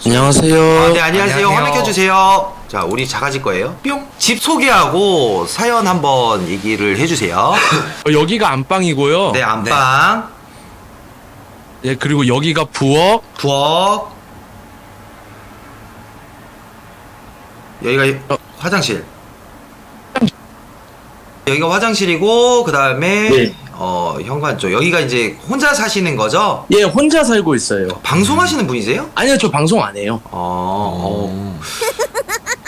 안녕하세요. 네, 안녕하세요. 화면 켜주세요. 자, 우리 자가지 거예요. 뿅. 집 소개하고 사연 한번 얘기를 해주세요. 여기가 안방이고요. 네, 안방. 네, 그리고 여기가 부엌. 부엌. 여기가 화장실. 여기가 화장실이고, 그 다음에, 네. 현관 쪽. 여기가 이제 혼자 사시는 거죠? 예, 혼자 살고 있어요. 방송하시는 분이세요? 아니요, 저 방송 안 해요.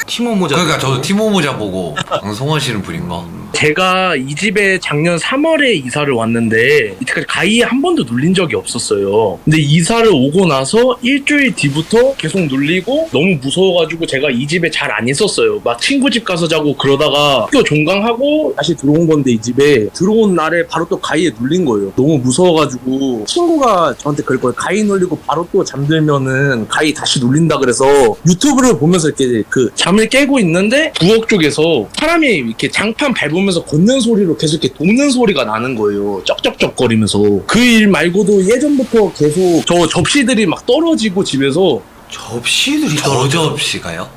티모 모자. 그러니까 저도 티모 모자 보고 방송하시는 분인가? 제가 이 집에 작년 3월에 이사를 왔는데 이때까지 가위에 한 번도 눌린 적이 없었어요. 근데 이사를 오고 나서 일주일 뒤부터 계속 눌리고 너무 무서워가지고 제가 이 집에 잘 안 있었어요. 막 친구 집 가서 자고 그러다가 학교 종강하고 다시 들어온 건데 이 집에 들어온 날에 바로 또 가위에 눌린 거예요. 너무 무서워가지고 친구가 저한테 그럴 거예요. 가위 눌리고 바로 또 잠들면은 가위 다시 눌린다 그래서 유튜브를 보면서 이렇게 그 잠을 깨고 있는데 부엌 쪽에서 사람이 이렇게 장판 밟으면서 걷는 소리로 계속 이렇게 돕는 소리가 나는 거예요. 쩍쩍쩍거리면서. 그 일 말고도 예전부터 계속 저 접시들이 막 떨어지고 집에서. 접시들이 저 떨어져. 접시가요?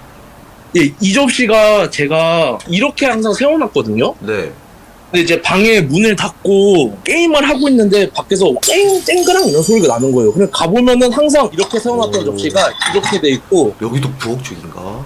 예, 이 접시가 제가 이렇게 항상 세워놨거든요. 네. 근데 이제 방에 문을 닫고 게임을 하고 있는데 밖에서 쨍그랑 이런 소리가 나는 거예요. 그냥 가보면은 항상 이렇게 세워놨던 접시가 이렇게 돼 있고. 여기도 부엌 쪽인가?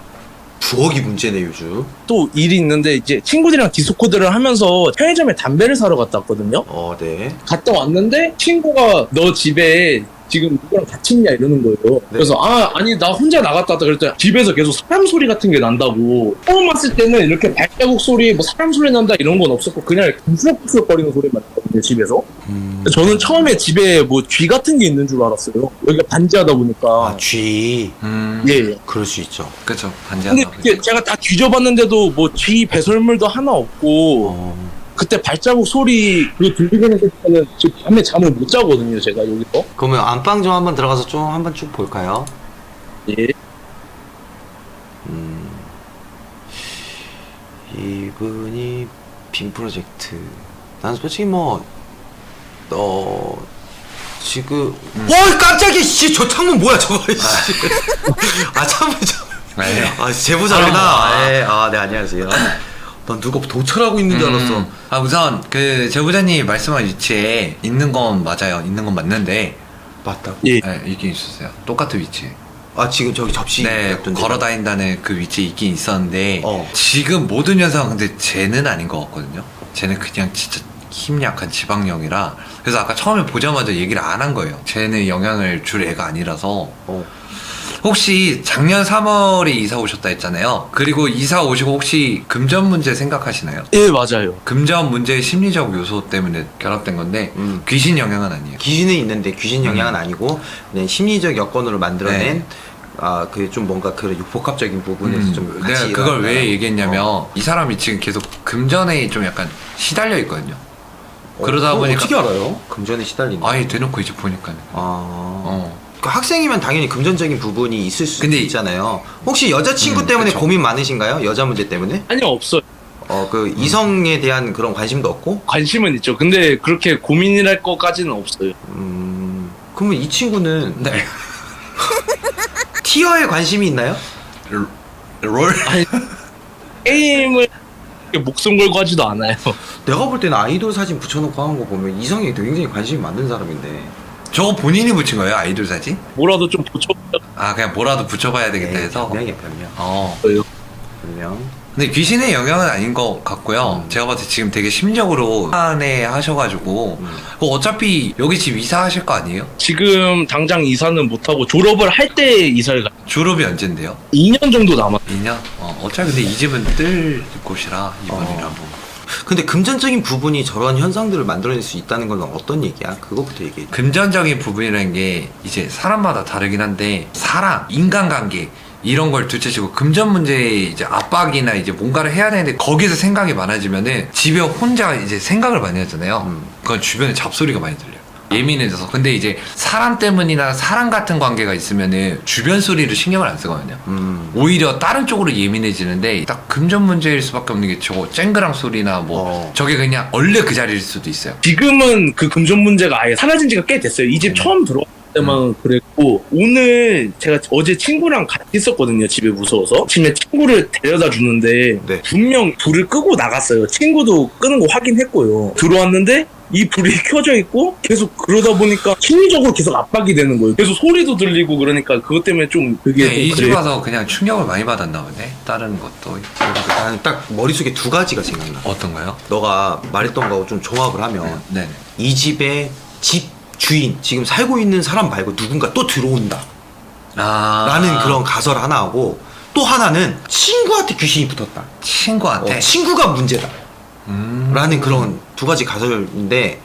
부엌이 문제네, 요즘. 또 일이 있는데 이제 친구들이랑 디스코드를 하면서 편의점에 담배를 사러 갔다 왔거든요. 네. 갔다 왔는데 친구가 너 집에 지금 누구랑 같이 있냐 이러는 거예요. 네. 그래서 아니 나 혼자 나갔다 왔다 그랬더니 집에서 계속 사람 소리 같은 게 난다고. 처음 왔을 때는 이렇게 발자국 소리 뭐 사람 소리 난다 이런 건 없었고 그냥 이렇게 부스럭부스럭거리는 소리만 났거든요 집에서. 저는 처음에 집에 뭐 쥐 같은 게 있는 줄 알았어요. 여기가 반지하다 보니까. 쥐. 예. 그럴 수 있죠. 그쵸, 근데 반지하다. 이게 제가 다 뒤져봤는데도 뭐 쥐 배설물도 하나 없고 그때 발자국 소리 그거 들리는 때는 밤에 잠을 못 자거든요 제가 여기서. 그러면 안방 좀 한번 들어가서 좀 한번 쭉 볼까요? 예. 이분이 빔 프로젝트. 난 솔직히 지금 깜짝이야 씨, 저 창문 뭐야 저거 씨. 창문 네. 제보자구나. 네, 안녕하세요. 난 누가 도철하고 있는 줄 알았어. 우선 그 제보자님 말씀한 위치에 있는 건 맞아요. 있는 건 맞는데 맞다. 예. 네, 있긴 있었어요. 똑같은 위치. 지금 저기 접시 네, 같은 데. 걸어 다닌다는 그 위치에 있긴 있었는데 지금 모든 현상은 근데 쟤는 아닌 것 같거든요. 쟤는 그냥 진짜 힘 약한 지방령이라. 그래서 아까 처음에 보자마자 얘기를 안 한 거예요. 쟤는 영향을 줄 애가 아니라서. 혹시 작년 3월에 이사 오셨다 했잖아요. 그리고 이사 오시고 혹시 금전 문제 생각하시나요? 예, 맞아요. 금전 문제의 심리적 요소 때문에 결합된 건데 귀신 영향은 아니에요. 귀신은 있는데 귀신 영향은 아니고 그냥 심리적 여건으로 만들어낸 그 좀 뭔가 그런 복합적인 부분에서 좀 같이 내가 그걸 왜 일어난다는 얘기했냐면 이 사람이 지금 계속 금전에 좀 약간 시달려 있거든요. 그러다 그거 보니까 어떻게 알아요? 금전에 시달린다. 아예 대놓고 이제 보니까는. 그 학생이면 당연히 금전적인 부분이 있을 수 근데 있잖아요. 혹시 여자친구 때문에 그쵸. 고민 많으신가요? 여자 문제 때문에? 아니요, 없어요. 그 이성에 대한 그런 관심도 없고? 관심은 있죠. 근데 그렇게 고민이랄 것까지는 없어요. 그러면 이 친구는 네. 티어에 관심이 있나요? 롤? 아니, 게임을 목숨 걸고 하지도 않아요. 내가 볼 때는 아이돌 사진 붙여놓고 하는 거 보면 이성에 굉장히 관심이 많은 사람인데. 저거 본인이 붙인 거예요? 아이돌 사진? 뭐라도 좀 붙여. 그냥 뭐라도 붙여봐야 되겠다 해서. 변명이야, 변명. 변명. 근데 귀신의 영향은 아닌 것 같고요. 제가 봤을 때 지금 되게 심적으로 안에 하셔가지고 어차피 여기 집 이사하실 거 아니에요? 지금 당장 이사는 못하고 졸업을 할 때 이사를 가. 졸업이 언젠데요? 2년 정도 남았어요. 2년? 어차피 근데 이 집은 뜰 곳이라 이번이라고. 근데 금전적인 부분이 저런 현상들을 만들어낼 수 있다는 건 어떤 얘기야? 그거부터 얘기해. 금전적인 부분이라는 게 이제 사람마다 다르긴 한데 사람, 인간관계 이런 걸 둘째치고 금전 문제에 이제 압박이나 이제 뭔가를 해야 되는데 거기서 생각이 많아지면은 집에 혼자 이제 생각을 많이 하잖아요. 그건 주변에 잡소리가 많이 들려요. 예민해져서. 근데 이제 사람 때문이나 사람 같은 관계가 있으면은 주변 소리를 신경을 안 쓰거든요. 오히려 다른 쪽으로 예민해지는데 딱 금전 문제일 수밖에 없는 게 저거 쨍그랑 소리나 뭐 저게 그냥 원래 그 자리일 수도 있어요. 지금은 그 금전 문제가 아예 사라진 지가 꽤 됐어요. 이 집 처음 들어왔을 때만 그랬고, 오늘 제가 어제 친구랑 같이 있었거든요. 집에 무서워서. 아침에 친구를 데려다 주는데 네. 분명 불을 끄고 나갔어요. 친구도 끄는 거 확인했고요. 들어왔는데 이 불이 켜져 있고 계속 그러다 보니까 심리적으로 계속 압박이 되는 거예요. 계속 소리도 들리고 그러니까 그것 때문에 좀 그게 좀 이 집 그래요. 와서 그냥 충격을 많이 받았나 보네. 다른 것도 나는 딱 머릿속에 두 가지가 생각나. 어떤가요? 너가 말했던 거하고 좀 종합을 하면 네. 이 집에 집 주인 지금 살고 있는 사람 말고 누군가 또 들어온다 라는 그런 가설 하나 하고, 또 하나는 친구한테 귀신이 붙었다. 친구한테 친구가 문제다 라는 그런 두 가지 가설인데,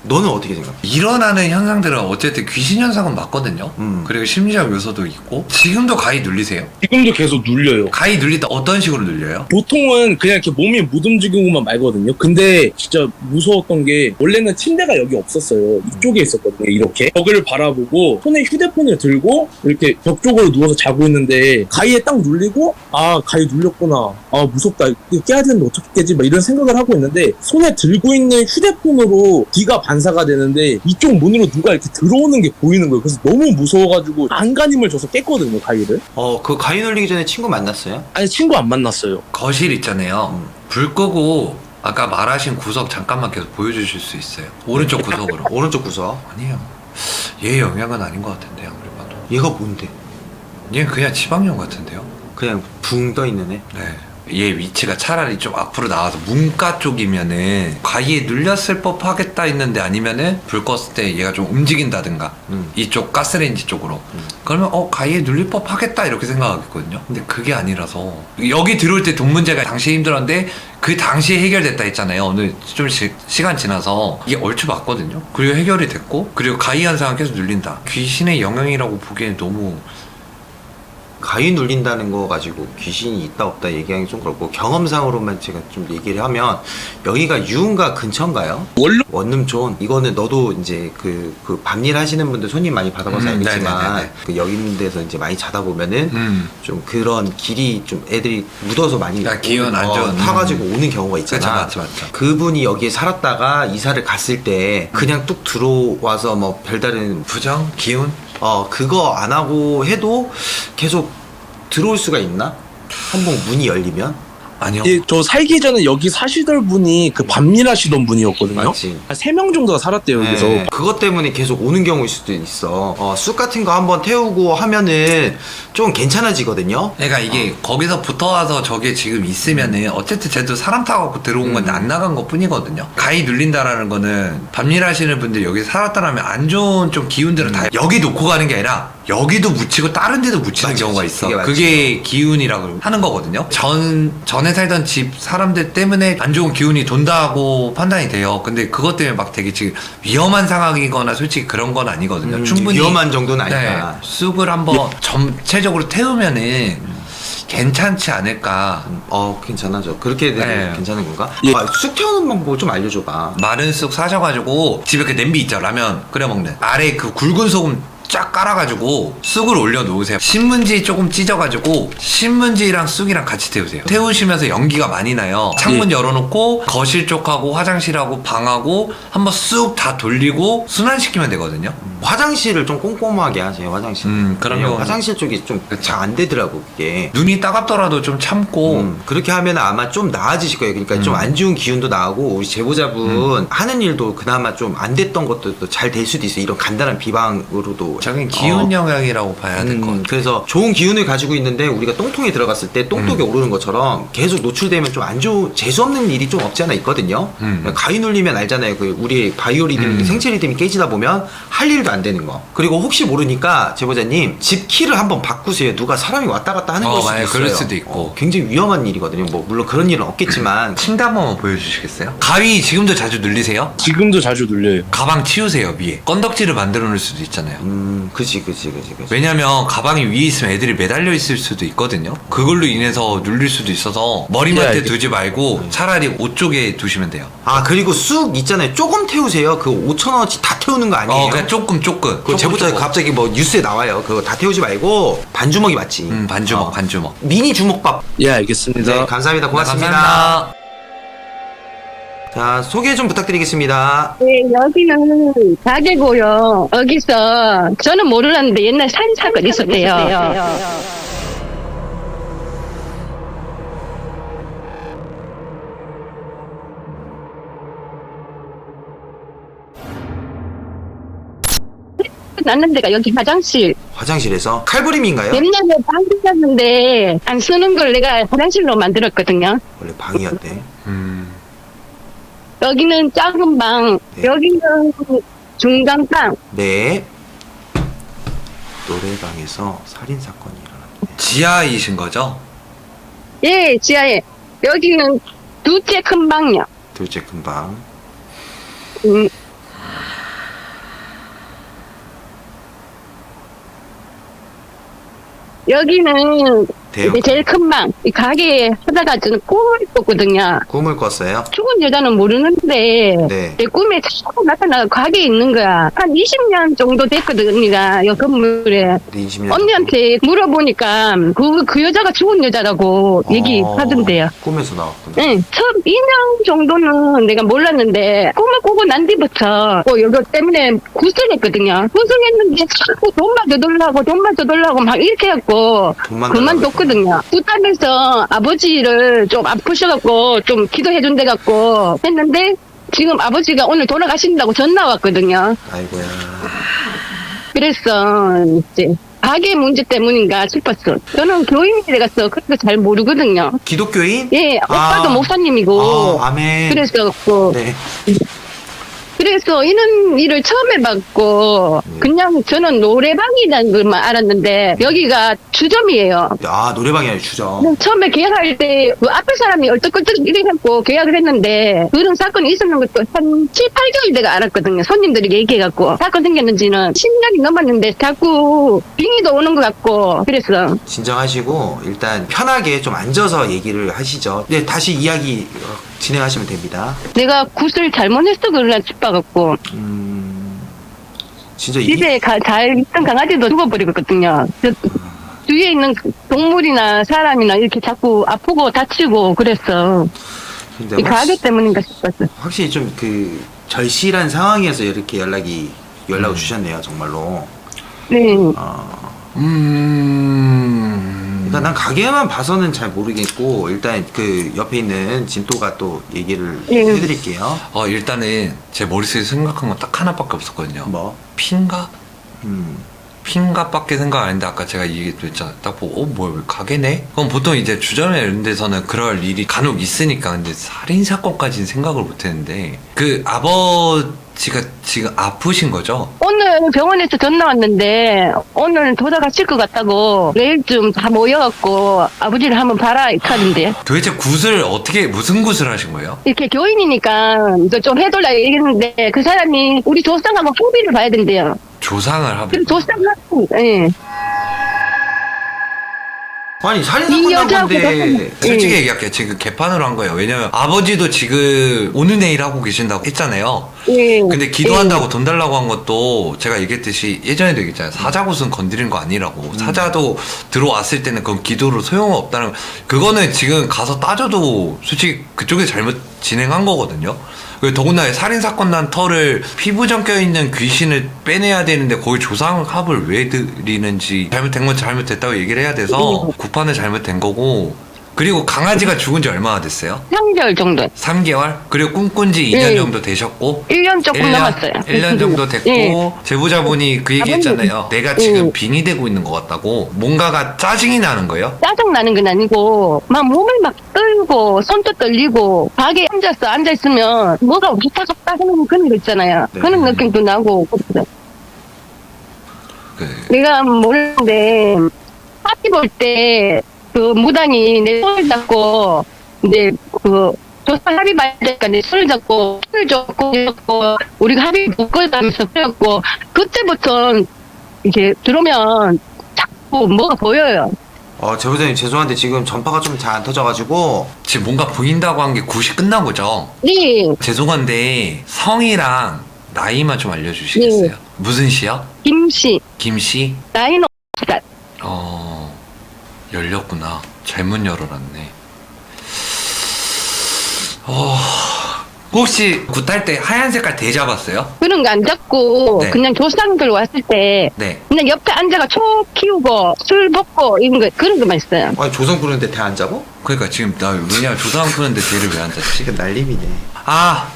너는 어떻게 생각해? 일어나는 현상들은 어쨌든 귀신 현상은 맞거든요. 그리고 심리적 요소도 있고. 지금도 가위 눌리세요? 지금도 계속 눌려요. 가위 눌릴 때 어떤 식으로 눌려요? 보통은 그냥 이렇게 몸이 못 움직이고만 말거든요. 근데 진짜 무서웠던 게 원래는 침대가 여기 없었어요. 이쪽에 있었거든요. 이렇게 벽을 바라보고 손에 휴대폰을 들고 이렇게 벽 쪽으로 누워서 자고 있는데 가위에 딱 눌리고, 아 가위 눌렸구나, 아 무섭다, 이거 깨야 되는데 어떻게 깨지, 막 이런 생각을 하고 있는데 손에 들고 있는 휴대폰으로 뒤가 반사가 되는데 이쪽 문으로 누가 이렇게 들어오는 게 보이는 거예요. 그래서 너무 무서워가지고 안간힘을 줘서 깼거든요, 가위를. 그 가위 눌리기 전에 친구 만났어요? 아니 친구 안 만났어요. 거실 있잖아요. 불 끄고 아까 말하신 구석 잠깐만 계속 보여주실 수 있어요? 오른쪽 구석으로. 오른쪽 구석. 아니에요. 얘 영향은 아닌 것 같은데 아무리 봐도. 얘가 뭔데? 얘는 그냥 지방령 같은데요? 그냥 붕 떠 있는 애? 네. 얘 위치가 차라리 좀 앞으로 나와서 문가 쪽이면은 가위에 눌렸을 법 하겠다 했는데, 아니면은 불 껐을 때 얘가 좀 움직인다든가 이쪽 가스레인지 쪽으로 그러면 가위에 눌릴 법 하겠다 이렇게 생각하겠거든요. 근데 그게 아니라서 여기 들어올 때 돈 문제가 당시에 힘들었는데 그 당시에 해결됐다 했잖아요. 오늘 좀 시간 지나서 이게 얼추 맞거든요. 그리고 해결이 됐고, 그리고 가위 현상은 계속 눌린다. 귀신의 영향이라고 보기에는 너무. 가위 눌린다는 거 가지고 귀신이 있다 없다 얘기하기 좀 그렇고, 경험상으로만 제가 좀 얘기를 하면 여기가 유흥가 근처인가요? 원룸촌. 이거는 너도 이제 그 밤일 하시는 분들 손님 많이 받아봐서 알겠지만 네네네네. 그 여기 있는 데서 이제 많이 자다 보면은 좀 그런 길이 좀 애들이 묻어서 많이 기운 안 좋은 타가지고 오는 경우가 있잖아. 맞죠. 그분이 여기에 살았다가 이사를 갔을 때 그냥 뚝 들어와서 뭐 별다른 부정? 기운? 그거 안 하고 해도 계속 들어올 수가 있나? 한번 문이 열리면? 아니요. 예, 저 살기 전에 여기 사시던 분이 그 밤일하시던 분이었거든요. 맞지. 한 3명 정도가 살았대요, 여기서. 네. 그것 때문에 계속 오는 경우일 수도 있어. 쑥 같은 거 한번 태우고 하면은 좀 괜찮아지거든요. 그러니까 이게 거기서 붙어와서 저게 지금 있으면은 어쨌든 쟤도 사람 타고 들어온 건데 안 나간 것 뿐이거든요. 가위 눌린다라는 거는 밤일 하시는 분들 여기 살았다라면 안 좋은 좀 기운들은 다 여기 놓고 가는 게 아니라 여기도 묻히고 다른 데도 묻히는 맞지, 경우가 맞지. 있어. 그게 맞지. 그게 기운이라고 하는 거거든요. 전에 살던 집 사람들 때문에 안 좋은 기운이 돈다고 판단이 돼요. 근데 그것 때문에 막 되게 지금 위험한 상황이거나 솔직히 그런 건 아니거든요. 충분히 위험한 정도는 아니다. 쑥을 한번 전체적으로 태우면은 괜찮지 않을까. 괜찮아져. 그렇게 되면 네. 괜찮은 건가? 예. 쑥 태우는 방법 좀 알려줘봐. 마른 쑥 사셔가지고 집에 그 냄비 있죠, 라면 끓여 먹는 아래 그 굵은 소금 쫙 깔아가지고 쑥을 올려놓으세요. 신문지 조금 찢어가지고 신문지랑 쑥이랑 같이 태우세요. 태우시면서 연기가 많이 나요. 창문 열어놓고 거실 쪽하고 화장실하고 방하고 한번 쑥 다 돌리고 순환시키면 되거든요. 화장실을 좀 꼼꼼하게 하세요. 화장실. 그런 왜냐면 경우는- 화장실 쪽이 좀 잘 안 되더라고 그게. 눈이 따갑더라도 좀 참고 그렇게 하면 아마 좀 나아지실 거예요. 그러니까 좀 안 좋은 기운도 나오고, 우리 제보자분 하는 일도 그나마 좀 안 됐던 것도 잘 될 수도 있어요. 이런 간단한 비방으로도. 저긴 기운 영향이라고 봐야 될 것 같아요. 그래서 좋은 기운을 가지고 있는데 우리가 똥통에 들어갔을 때 똥독에 오르는 것처럼 계속 노출되면 좀 안 좋은, 재수없는 일이 좀 없지 않아 있거든요. 가위 눌리면 알잖아요. 그 우리 바이오리듬, 생체 리듬이 깨지다 보면 할 일도 안 되는 거. 그리고 혹시 모르니까 제보자님 집 키를 한번 바꾸세요. 누가 사람이 왔다 갔다 하는 걸 수도 만약 있어요. 그럴 수도 있고. 굉장히 위험한 일이거든요. 뭐 물론 그런 일은 없겠지만. 침대 한 번만 보여주시겠어요? 가위 지금도 자주 눌리세요? 지금도 자주 눌려요. 가방 치우세요, 위에. 건덕지를 만들어 놓을 수도 있잖아요. 그치. 왜냐면 가방이 위에 있으면 애들이 매달려 있을 수도 있거든요. 그걸로 인해서 눌릴 수도 있어서 머리맡에 야, 두지 말고 차라리 옷 쪽에 두시면 돼요. 그리고 쑥 있잖아요. 조금 태우세요. 그거 5,000원어치 다 태우는 거 아니에요? 그냥 조금. 그 제보자 갑자기 뭐 뉴스에 나와요. 그거 다 태우지 말고 반주먹이 맞지. 반주먹. 미니 주먹밥. 예, 알겠습니다. 네, 감사합니다. 고맙습니다. 감사합니다. 자, 소개 좀 부탁드리겠습니다. 네, 여기는 가게고요. 여기서 저는 모르는데 옛날 살인 사건 있었대요. 났는 데가 여기 화장실. 화장실에서 칼부림인가요? 옛날에 방이 샀는데 안 쓰는 걸 내가 화장실로 만들었거든요. 원래 방이었대. 여기는 작은 방, 네. 여기는 중간 방. 네. 노래방에서 살인사건이 일어났네. 지하이신 거죠? 예, 지하에. 여기는 둘째 큰 방이요. 둘째 큰 방. 음, 여기는 대형 이제 제일 큰 방. 이 가게 하다가 저는 꿈을 꿨거든요. 꿈을 꿨어요? 죽은 여자는 모르는데 네. 내 꿈에 자꾸 나타나 가게에 있는 거야. 한 20년 정도 됐거든 언니가 이 건물에. 20년 언니한테 물어보니까 그 여자가 죽은 여자라고 얘기하던데요. 꿈에서 나왔군요. 응, 처음 2년 정도는 내가 몰랐는데 꿈을 꾸고 난 뒤부터 이거 때문에 구슬했거든요. 구슬했는데 자꾸 돈만 더 달라고 막 이렇게 해갖고 돈만 그만뒀거든요. 부담해서 아버지를 좀 아프셔갖고 좀 기도해준대갖고 했는데 지금 아버지가 오늘 돌아가신다고 전화 왔거든요. 아이고야. 그래서 이제 가게 문제 때문인가 싶었어. 저는 교인이 돼가서 그런 거 잘 모르거든요. 기독교인? 예, 오빠도 아. 목사님이고. 아멘. 그래서 네. 그래서 이런 일을 처음 해봤고 네. 그냥 저는 노래방이라는 것만 알았는데 여기가 주점이에요. 아, 노래방이 아니라 주점. 그냥 처음에 계약할 때 그 앞에 사람이 얼떡얼떡 이래갖고 계약을 했는데 그런 사건이 있었는 것도 한 7, 8개월 내가 알았거든요. 손님들이 얘기해갖고 사건 생겼는지는 10년이 넘었는데 자꾸 빙의도 오는 것 같고 그래서 진정하시고 일단 편하게 좀 앉아서 얘기를 하시죠. 네, 다시 이야기 진행하시면 됩니다. 내가 굿을 잘못했어 그러나 싶어갖고 진짜 집에 잘 있던 강아지도 죽어버리거든요. 주위에 있는 동물이나 사람이나 이렇게 자꾸 아프고 다치고 그랬어. 근데 이 가게 때문인가 싶었어. 확실히 좀 그 절실한 상황이어서 이렇게 연락을 주셨네요, 정말로. 네. 일단 난 가게만 봐서는 잘 모르겠고 일단 그 옆에 있는 진또가 또 얘기를 해드릴게요. 일단은 제 머릿속에 생각한 건 딱 하나밖에 없었거든요. 뭐? 핀가? 음. 핀가밖에 생각 안 했는데 아까 제가 얘기도 했잖아요. 딱 보고 뭐야 왜 가게네? 그럼 보통 이제 주점에 이런 데서는 그럴 일이 간혹 있으니까 근데 살인사건까지는 생각을 못 했는데 그 아버지가 지금 아프신 거죠? 오늘 병원에서 전화 왔는데 오늘 돌아가실 것 같다고 내일쯤 다 모여갖고 아버지를 한번 봐라 이렇게 하는데 도대체 굿을 어떻게 무슨 굿을 하신 거예요? 이렇게 교인이니까 이거 좀 해달라 얘기했는데 그 사람이 우리 조상하고 합의를 봐야 된대요. 조상을 하면 그럼 조상하고 예. 아니 이 살인사건 난 여자하고 건데 솔직히 얘기할게요. 지금 개판으로 한 거예요. 왜냐면 아버지도 지금 오늘 내일 하고 계신다고 했잖아요. 예. 근데 기도한다고 돈 달라고 한 것도 제가 얘기했듯이 예전에도 얘기했잖아요. 사자굿은 건드린 거 아니라고. 사자도 들어왔을 때는 그건 기도로 소용없다는 그거는 지금 가서 따져도 솔직히 그쪽에 잘못 진행한 거거든요. 그리고 더군다나 살인사건 난 터를 피부정 껴있는 귀신을 빼내야 되는데 거기 조상합을 왜 드리는지 잘못된 건 잘못됐다고 얘기를 해야 돼서 구판은 잘못된 거고 그리고 강아지가 죽은 지 얼마나 됐어요? 3개월 정도. 3개월? 그리고 꿈꾼 지 2년 정도 되셨고 1년 조금 넘었어요. 1년 정도 됐고 예. 제보자분이 그 얘기 했잖아요. 내가 지금 빙의되고 있는 것 같다고 뭔가가 짜증이 나는 거예요? 짜증 나는 건 아니고 막 몸을 막 떨고 손도 떨리고 가게에 앉아있으면 뭐가 왔다 갔다 하는 그런 거 있잖아요. 네. 그런 느낌도 나고 그래서 그, 내가 모르는데 파티 볼 때 그 무당이 내 손을 잡고 이제 그 조상 합의 받으니까 내 손을 잡고 손을 잡고 우리가 합의 묶어가면서 그래갖고 그때부터 이렇게 들어오면 자꾸 뭐가 보여요. 제보자님 죄송한데 지금 전파가 좀 잘 안 터져가지고 지금 뭔가 보인다고 한 게 굿이 끝난 거죠? 네, 죄송한데 성이랑 나이만 좀 알려주시겠어요? 네. 무슨 시요? 김씨 김씨? 나이는 50살. 열렸구나. 잘못 열어놨네. 혹시 굿할 때 하얀 색깔 대 잡았어요? 그런 거 안 잡고 네. 그냥 조상들 왔을 때 네. 그냥 옆에 앉아가 초 키우고 술 먹고 이런 거 그런 거만 있어요. 아니 조선 부르는데 대 안 잡어? 그러니까 지금 나 왜냐 조상 푸는데 대를 왜 안 잡지? 지금 날림이네. 아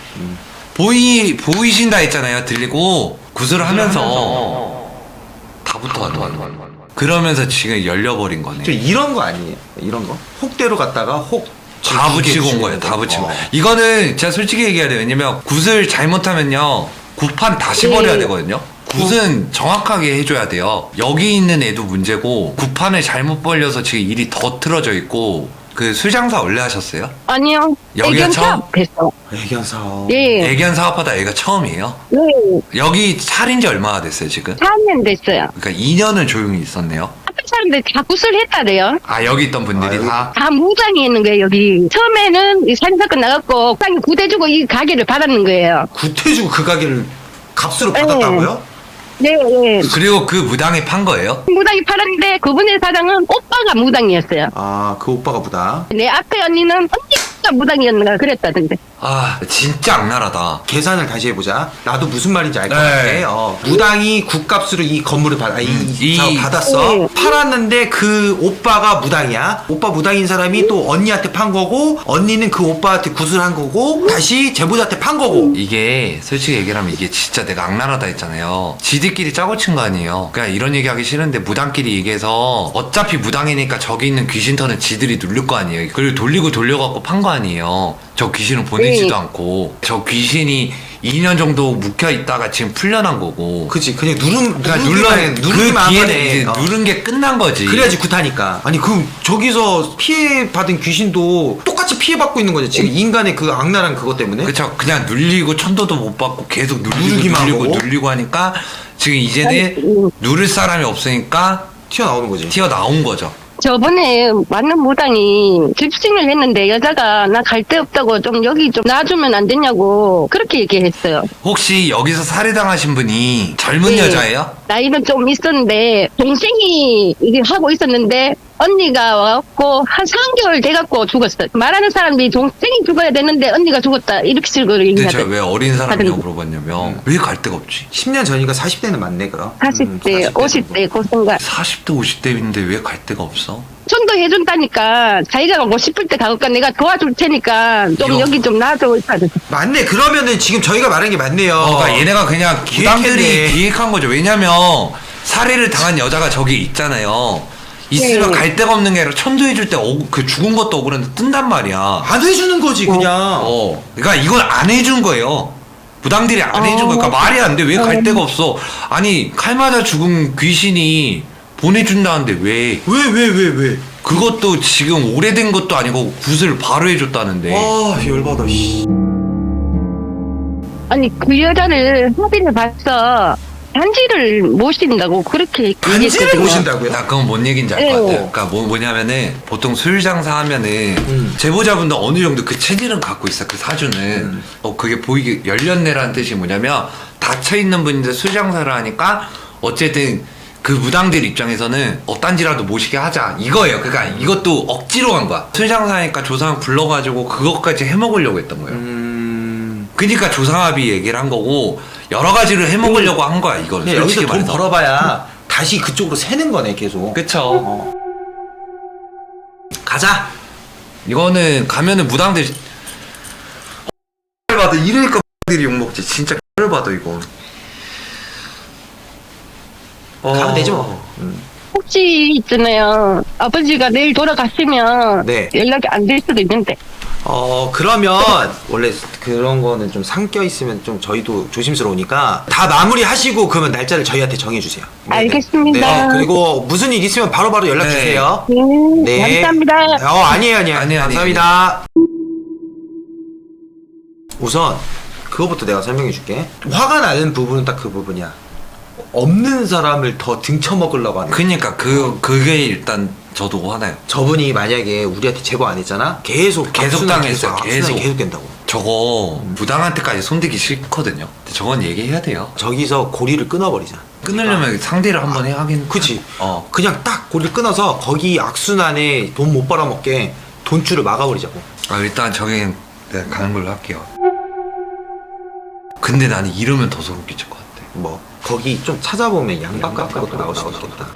보이신다 했잖아요. 들리고 구슬을 하면서 다 붙어가지고 그러면서 지금 열려버린 거네. 저 이런 거 아니에요? 이런 거? 혹대로 갔다가 혹 다 붙이고 온 거예요. 다 붙이고. 이거는 제가 솔직히 얘기해야 돼요. 왜냐면 굿을 잘못하면요. 굿판 다시 버려야 되거든요. 굿은 정확하게 해줘야 돼요. 여기 있는 애도 문제고 굿판을 잘못 벌려서 지금 일이 더 틀어져 있고 그 술장사 원래 하셨어요? 아니요. 여기가 처음? 했어. 애견사업. 예. 애견 사업하다 얘가 처음이에요. 네. 여기 차린 지 얼마나 됐어요 지금? 4년 됐어요. 그러니까 2년은 조용히 있었네요. 앞에 사람들 다 굿을 했다래요. 아 여기 있던 분들이 아유. 다? 무당이 있는 거예요, 여기. 처음에는 이 살인사건 나갔고, 무당이 구대주고 이 가게를 받았는 거예요. 구태주고 그 가게를 값으로 네. 받았다고요? 네, 네. 그리고 그 무당이 판 거예요? 무당이 팔았는데, 그분의 사장은 오빠가 무당이었어요. 아, 그 오빠가 보다. 내 앞에 언니는 언니가 무당이었는가 그랬다던데. 아 진짜 악랄하다. 계산을 다시 해보자. 나도 무슨 말인지 알 것 네. 같아. 무당이 굿값으로 이 건물을 이- 사업 받았어. 네. 팔았는데 그 오빠가 무당이야. 오빠 무당인 사람이 또 언니한테 판 거고, 언니는 그 오빠한테 굿을 한 거고, 다시 제보자한테 판 거고. 이게 솔직히 얘기를 하면 이게 진짜 내가 악랄하다 했잖아요. 지들끼리 짜고 친 거 아니에요. 그냥 이런 얘기하기 싫은데 무당끼리 얘기해서 어차피 무당이니까 저기 있는 귀신터는 지들이 누를 거 아니에요. 그리고 돌리고 돌려갖고 판 거 아니에요. 저 귀신은 보내지도 네. 않고 저 귀신이 2년 정도 묵혀 있다가 지금 풀려난 거고. 그치, 그냥 그러니까 누르기만 그 한 뒤에는 거네. 이제 누른 게 끝난 거지. 그래야지 굿하니까. 아니, 그럼 저기서 피해받은 귀신도 똑같이 피해받고 있는 거죠. 지금 인간의 그 악랄한 그것 때문에. 그쵸. 그냥 눌리고 천도도 못 받고 계속 누르기만 하고. 눌리고 하니까 지금 이제는 누를 사람이 없으니까 튀어나오는 거지. 튀어나온 거죠. 저번에 맞는 무당이 집신을 했는데 여자가 나 갈 데 없다고 좀 여기 좀 놔주면 안 되냐고 그렇게 얘기했어요. 혹시 여기서 살해당하신 분이 젊은 네. 여자예요? 나이는 좀 있었는데 동생이 이게 하고 있었는데 언니가 왔고 한 3개월 돼갖고 죽었어요. 말하는 사람이 동생이 죽어야 되는데 언니가 죽었다 이렇게 식으로 근데 얘기하더라고요. 제가 왜 어린 사람이냐고 하던데. 물어봤냐면 왜 갈 데가 없지? 10년 전이니까 40대는 맞네, 그럼. 40대, 40대 50대 그 생각. 40대 50대인데 왜 갈 데가 없어? 손도 해준다니까 자기가 가고 싶을 때 가니까 내가 도와줄 테니까 좀 이거. 여기 좀 놔줘 이러면서. 맞네. 그러면은 지금 저희가 말한 게 맞네요. 그러니까 얘네가 그냥 부당들이 기획했네. 기획한 거죠. 왜냐면 살해를 당한 여자가 저기 있잖아요. 있으면 네. 갈 데가 없는 게 아니라 천도해줄 때 그 죽은 것도 억울한데 뜬단 말이야. 안 해주는 거지, 그냥. 그러니까 이건 안 해준 거예요. 부당들이 안 해준 거니까 말이 안 돼. 왜 갈 데가 없어? 아니 칼 맞아 죽은 귀신이 보내준다는데 왜? 왜? 그것도 지금 오래된 것도 아니고 굿을 바로 해줬다는데. 아, 열받아, 씨. 아니 그 여자를 합의를 봤어. 단지를 모신다고 그렇게 단지를 얘기했거든요. 모신다고요? 나 그건 뭔 얘기인지 알 것 네. 같아요. 그러니까 뭐냐면은 보통 술 장사 하면은 제보자분도 어느 정도 그 체질은 갖고 있어. 그 사주는 그게 보이게 열렸네라는 뜻이 뭐냐면 닫혀 있는 분인데 술 장사를 하니까 어쨌든 그 무당들 입장에서는 어딴지라도 모시게 하자 이거예요. 그러니까 이것도 억지로 한 거야. 술 장사하니까 조상 불러가지고 그것까지 해먹으려고 했던 거예요. 그러니까 조상합의 얘기를 한 거고 여러 가지를 해먹으려고 한 거야 이거는. 그냥 여기서 솔직히 돈 말해서. 벌어봐야 다시 그쪽으로 새는 거네, 계속. 그쵸. 가자. 이거는 가면은 무당들 받아 이러니까 들이 욕먹지. 진짜 받아 이거. 가면 되죠, 뭐. 혹시 있잖아요. 아버지가 내일 돌아가시면 네. 연락이 안 될 수도 있는데. 그러면 원래 그런 거는 좀 삼켜 있으면 좀 저희도 조심스러우니까 다 마무리 하시고 그러면 날짜를 저희한테 정해주세요. 네네. 알겠습니다. 그리고 무슨 일 있으면 바로바로 연락 네. 주세요. 네, 감사합니다. 아니에요. 아니에요. 감사합니다. 우선 그거부터 내가 설명해 줄게. 화가 나는 부분은 딱 그 부분이야. 없는 사람을 더 등쳐먹으려고 하는 거야. 그니까 그게 일단 저도 화나요. 저분이 만약에 우리한테 제보 안 했잖아? 계속 당했어요. 악순환이 계속 된다고. 저거 무당한테까지 손대기 싫거든요. 근데 저건 얘기해야 돼요. 저기서 고리를 끊어버리자. 끊으려면 상대를 한번 해야 하긴. 그치. 그냥 딱 고리를 끊어서 거기 악순환에 돈 못 벌어먹게 돈줄을 막아버리자고. 일단 저기 내가 가는 걸로 할게요. 근데 나는 이러면 더 소름 끼칠 것 같아. 뭐 거기 좀 찾아보면 양박 같은 것도 나올 수 있겠다.